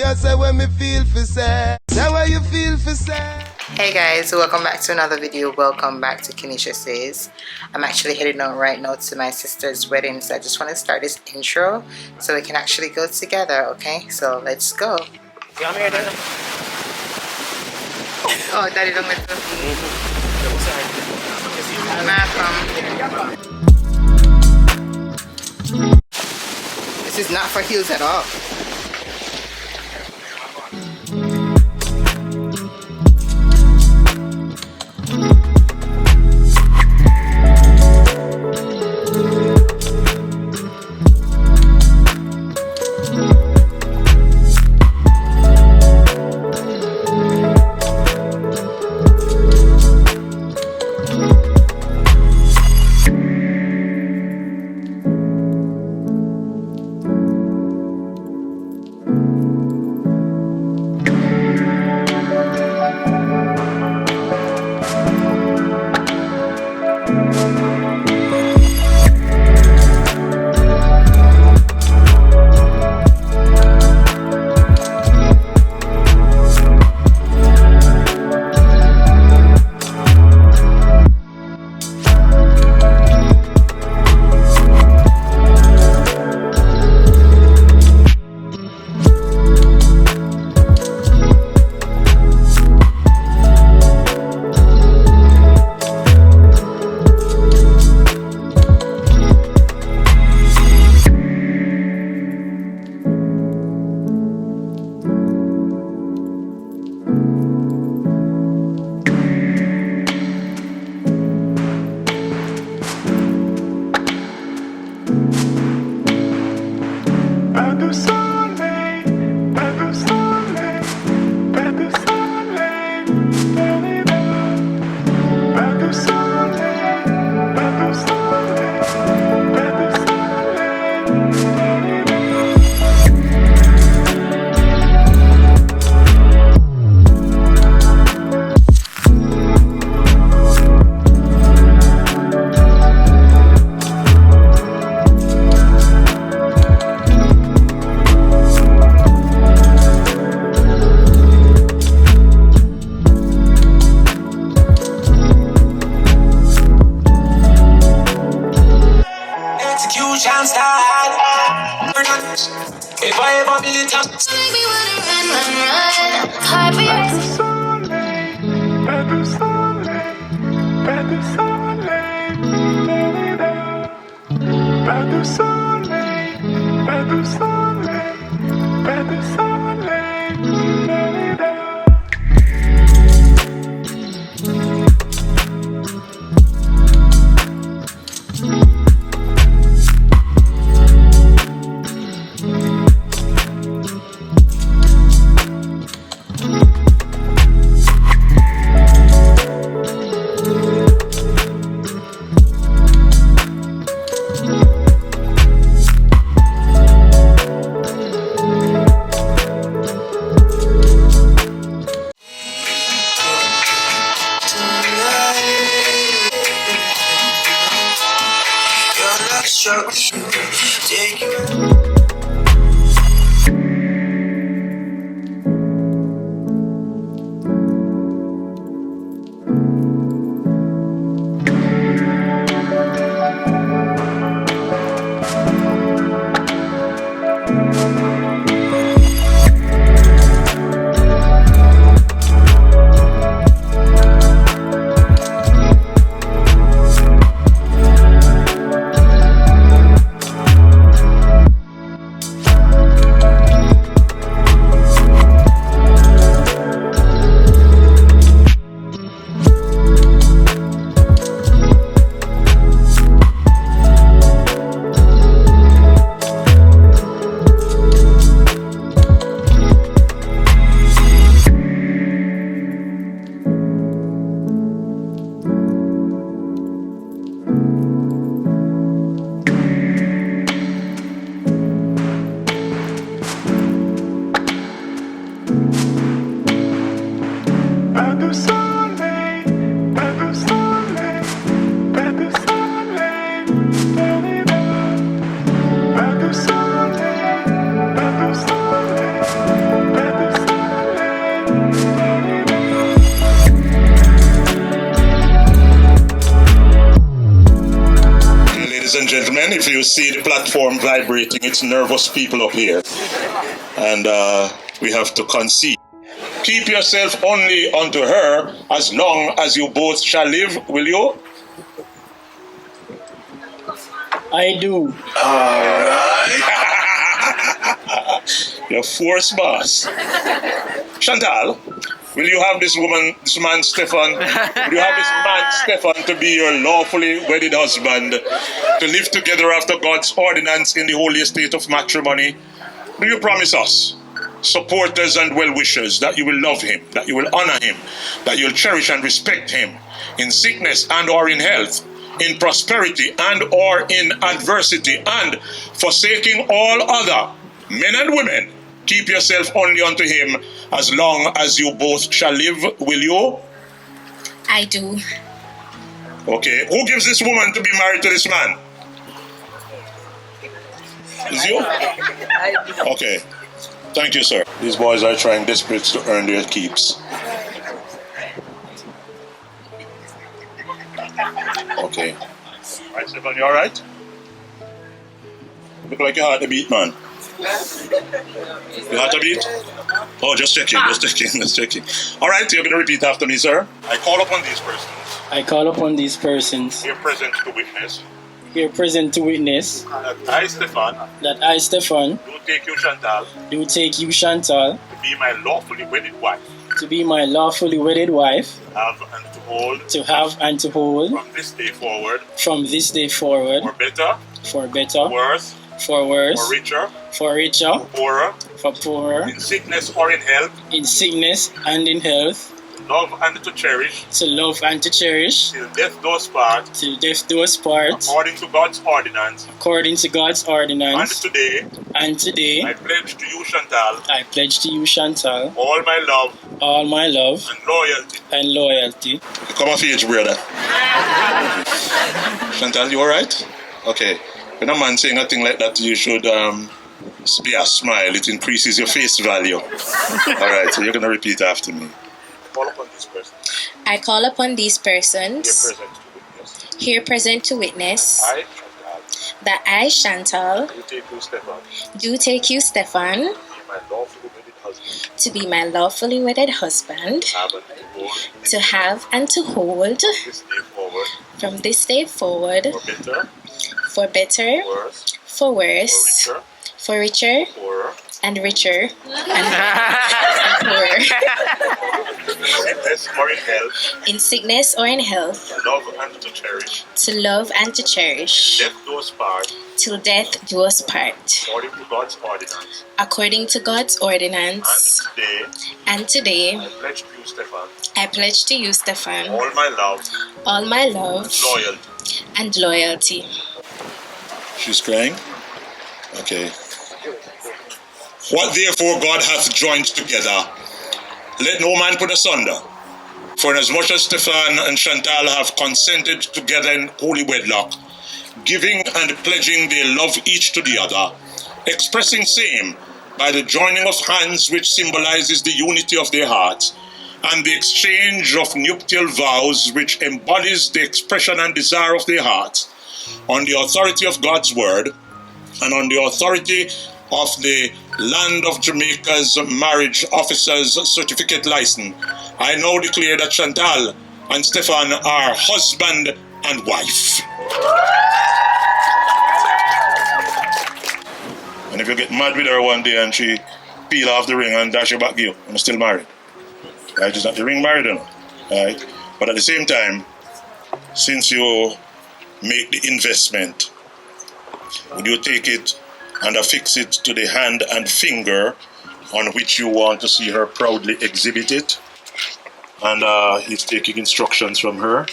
I say when me feel for say. Say what you feel for say. Hey guys, welcome back to another video. Welcome back to KeneishaSays. I'm actually heading out right now to my sister's wedding, so I just want to start this intro so we can actually go together, okay? So let's go. Oh, daddy don't let This is not for heels at all. and gentlemen, if you see the platform vibrating, it's nervous people up here. And we have to concede. Keep yourself only unto her as long as you both shall live, will you? I do. Alright. You're force boss. Chantal, will you have this man Stefan, will you have this man Stefan to be your lawfully wedded husband, to live together after God's ordinance in the holy estate of matrimony? Do you promise us, supporters and well-wishers, that you will love him, that you will honor him, that you'll cherish and respect him in sickness and or in health, in prosperity and or in adversity, and forsaking all other men and women, keep yourself only unto him as long as you both shall live, will you? I do. Okay, who gives this woman to be married to this man? Is you? Okay, thank you, sir. These boys are trying desperate to earn their keeps. Okay. Alright, Stefan, you alright? Look like your heart a beat, man. Your heart a beat? Oh, just checking. Alright, you're going to repeat after me, sir. I call upon these persons. I call upon these persons. Here present to witness. Here present to witness. That I, Stefan. That I, Stefan. Do take you, Chantal. Do take you, Chantal. To be my lawfully wedded wife. To be my lawfully wedded wife. Have and to hold. To have and to hold. From this day forward. From this day forward. For better. For better. Worse. For worse. For richer. For richer. Poorer. For poorer. In sickness or in health. In sickness and in health. To love and to cherish. To love and to cherish. Till death do us part. Till death do us part. According to God's ordinance. According to God's ordinance. And today. I pledge to you, Chantal. I pledge to you, Chantal. All my love. All my love. And loyalty. And loyalty. Come of age, brother. Chantal, you alright? Okay. When a man saying a thing like that, you should be a smile. It increases your face value. Alright, so you're going to repeat after me. Call upon these persons. I call upon these persons. Here present to witness. Here present to witness. That I, Chantal. Do take you, Stefan. Do take you, Stefan. To be my lawfully wedded husband. To have and to hold. From this day forward. For better. For worse. For richer. And richer. And poorer. In sickness or in health. To love and to cherish. Till death do us part. According to God's ordinance. And today. I pledge to you, Stefan. All my love. All my love. Loyalty. And loyalty. She's crying? Okay. What therefore God hath joined together, let no man put asunder. For inasmuch as Stefan and Chantal have consented together in holy wedlock, giving and pledging their love each to the other, expressing same by the joining of hands which symbolizes the unity of their hearts, and the exchange of nuptial vows which embodies the expression and desire of their hearts, on the authority of God's word, and on the authority of the Land of Jamaica's Marriage Officers Certificate License, I now declare that Chantal and Stefan are husband and wife. And if you get mad with her one day and she peel off the ring and dash your back you, I'm still married. Right? Is not the ring married or not? Right? But at the same time, since you make the investment, would you take it and affix it to the hand and finger on which you want to see her proudly exhibit it? And he's taking instructions from her.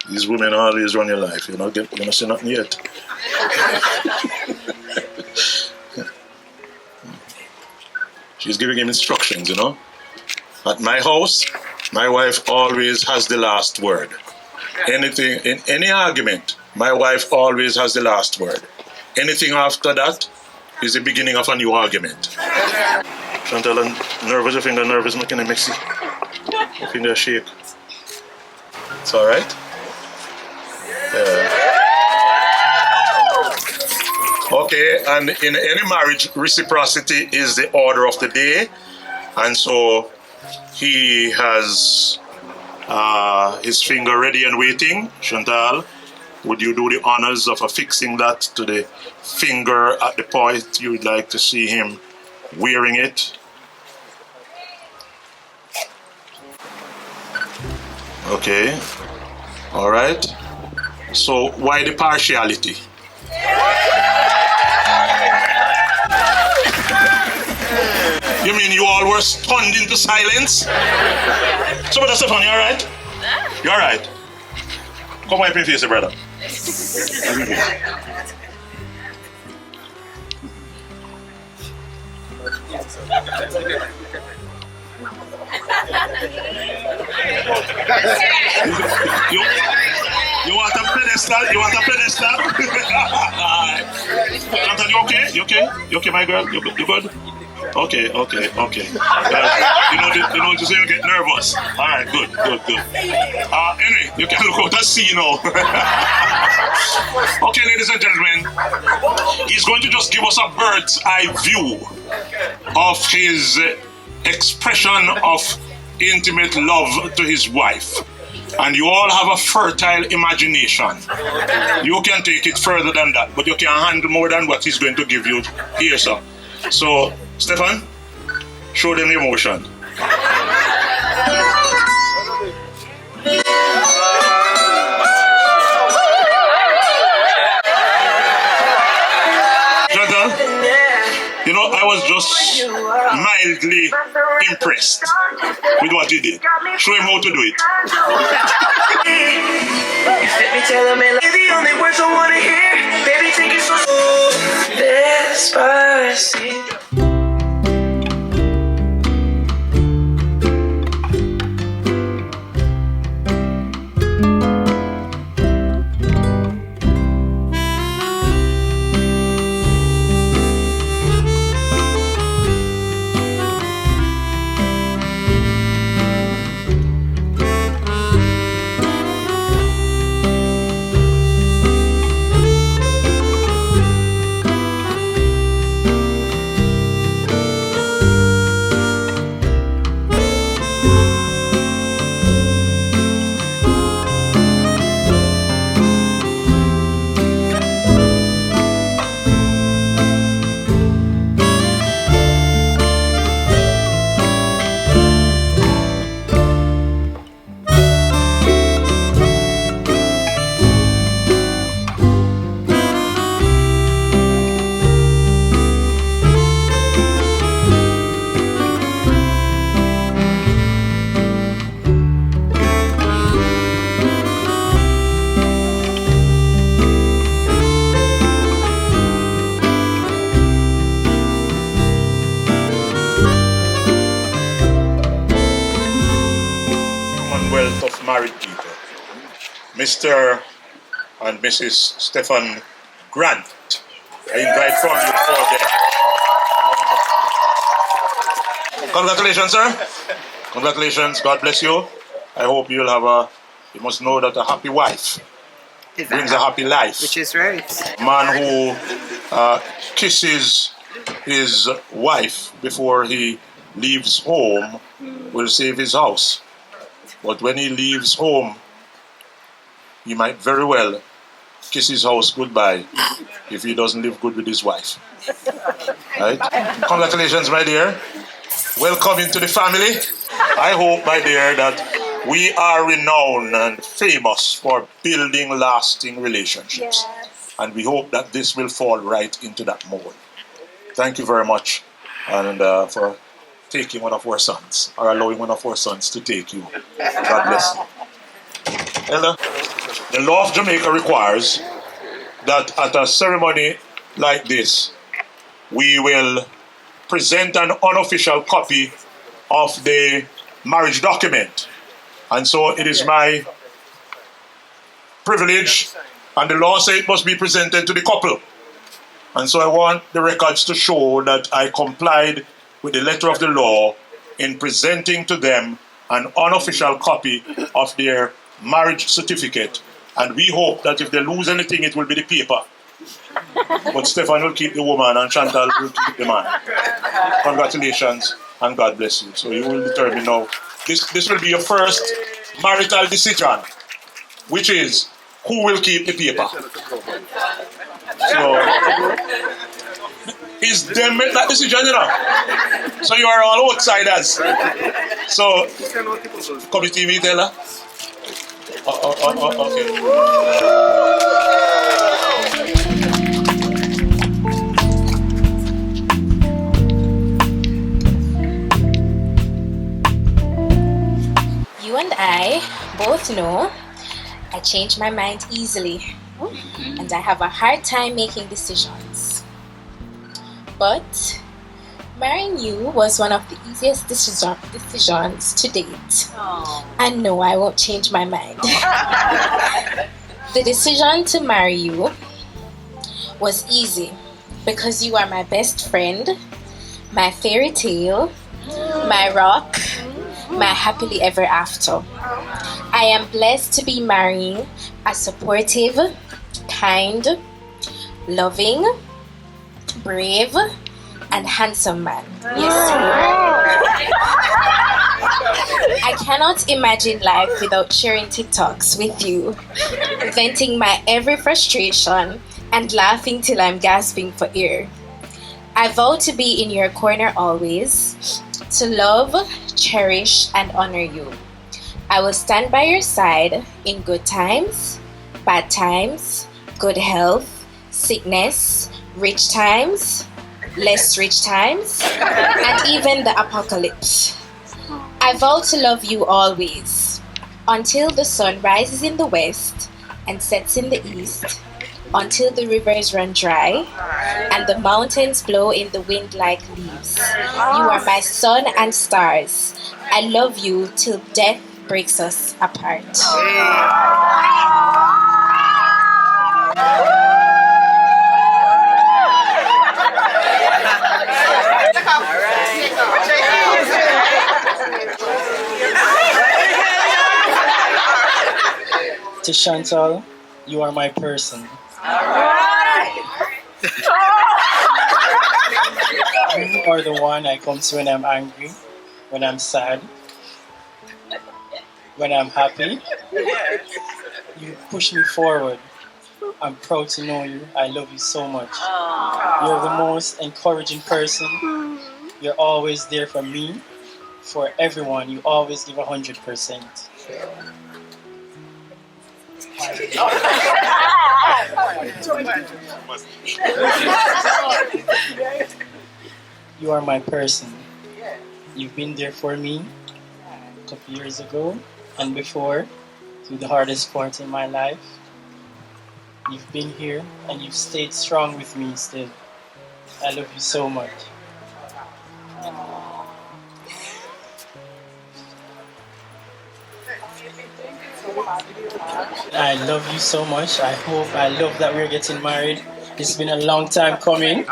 These women always run your life. You're not see nothing yet. She's giving him instructions, you know. At my house, my wife always has the last word. Anything, in any argument, my wife always has the last word. Anything after that is the beginning of a new argument. Chantal, nervous, your finger nervous, making a messy. Your finger shake. It's alright? Yeah. Okay, and in any marriage, reciprocity is the order of the day. And so he has his finger ready and waiting. Chantal, would you do the honors of affixing that to the finger at the point you would like to see him wearing it? Okay, all right. So why the partiality? You mean you all were stunned into silence? So, Brother Stefan, you all right? You all right? Come wipe your face, brother. You want a pedestal? You want a pedestal? Jonathan, you okay? You okay? You okay, my girl? You good? Okay. You know, just so you get nervous. All right, good. Anyway, you can look out and see now. Okay, ladies and gentlemen, he's going to just give us a bird's eye view of his expression of intimate love to his wife. And you all have a fertile imagination. You can take it further than that, but you can handle more than what he's going to give you here, sir. So, Stefan, show them the emotion. Jonathan, you know, I was just mildly impressed with what he did. Show him how to do it. The only words I wanna hear, baby, take it so Despacito. Of married people, Mr. and Mrs. Stefan Grant. I invite from you for them. Congratulations, sir. Congratulations. God bless you. I hope you'll have you must know that a happy wife brings a happy life. Which is right. A man who kisses his wife before he leaves home will save his house. But when he leaves home, he might very well kiss his house goodbye if he doesn't live good with his wife. Right? Congratulations, my dear. Welcome into the family. I hope, my dear, that we are renowned and famous for building lasting relationships. Yes. And we hope that this will fall right into that mold. Thank you very much and for taking one of our sons, or allowing one of our sons to take you. God bless you. Elder, the law of Jamaica requires that at a ceremony like this, we will present an unofficial copy of the marriage document. And so it is my privilege, and the law says it must be presented to the couple. And so I want the records to show that I complied with the letter of the law in presenting to them an unofficial copy of their marriage certificate. And we hope that if they lose anything, it will be the paper. But Stefan will keep the woman and Chantal will keep the man. Congratulations and God bless you. So you will determine now. This will be your first marital decision, which is who will keep the paper. So it's them make that decision, you know. So you are all outsiders. So committee me tell her. Okay. You and I both know I change my mind easily, and I have a hard time making decisions. But marrying you was one of the easiest decisions to date. And no, I won't change my mind. The decision to marry you was easy because you are my best friend, my fairy tale, my rock, my happily ever after. I am blessed to be marrying a supportive, kind, loving, brave, and handsome man. Yes. I cannot imagine life without sharing TikToks with you, venting my every frustration and laughing till I'm gasping for air. I vow to be in your corner always, to love, cherish, and honor you. I will stand by your side in good times, bad times, good health, sickness, rich times, less rich times, and even the apocalypse. I vow to love you always, until the sun rises in the west and sets in the east, until the rivers run dry and the mountains blow in the wind like leaves. You are my sun and stars. I love you till death breaks us apart. To Chantal, you are my person. You are the one I come to when I'm angry, when I'm sad, when I'm happy. You push me forward. I'm proud to know you. I love you so much. You're the most encouraging person. You're always there for me, for everyone. You always give 100%. You are my person. You've been there for me a couple years ago and before, through the hardest part in my life. You've been here and you've stayed strong with me still. I love you so much. I love you so much. I love that we're getting married. It's been a long time coming.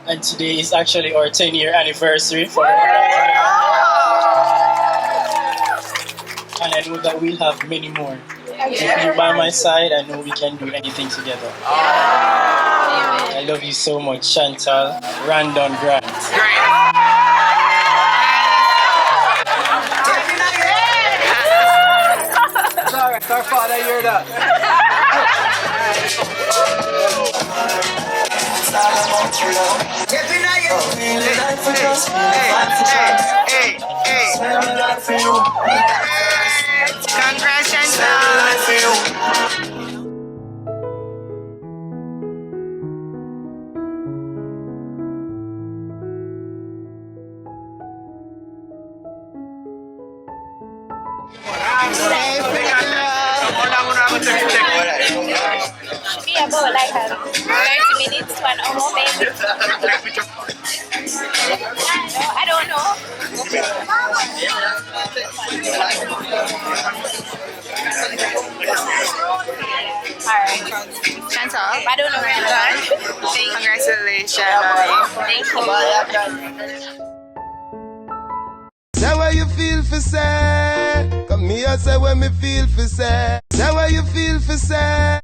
And today is actually our 10-year anniversary for our marriage. And I know that we'll have many more. With you by my side, I know we can do anything together. I love you so much, Chantal Randon Grant. Alright, our father, you're that. Be about like 30 minutes to an hour, maybe. I don't know. Alright. Chantal, I don't know where congratulations. Say what you feel for say. Come Me I say when me feel for say. Say what you feel for say.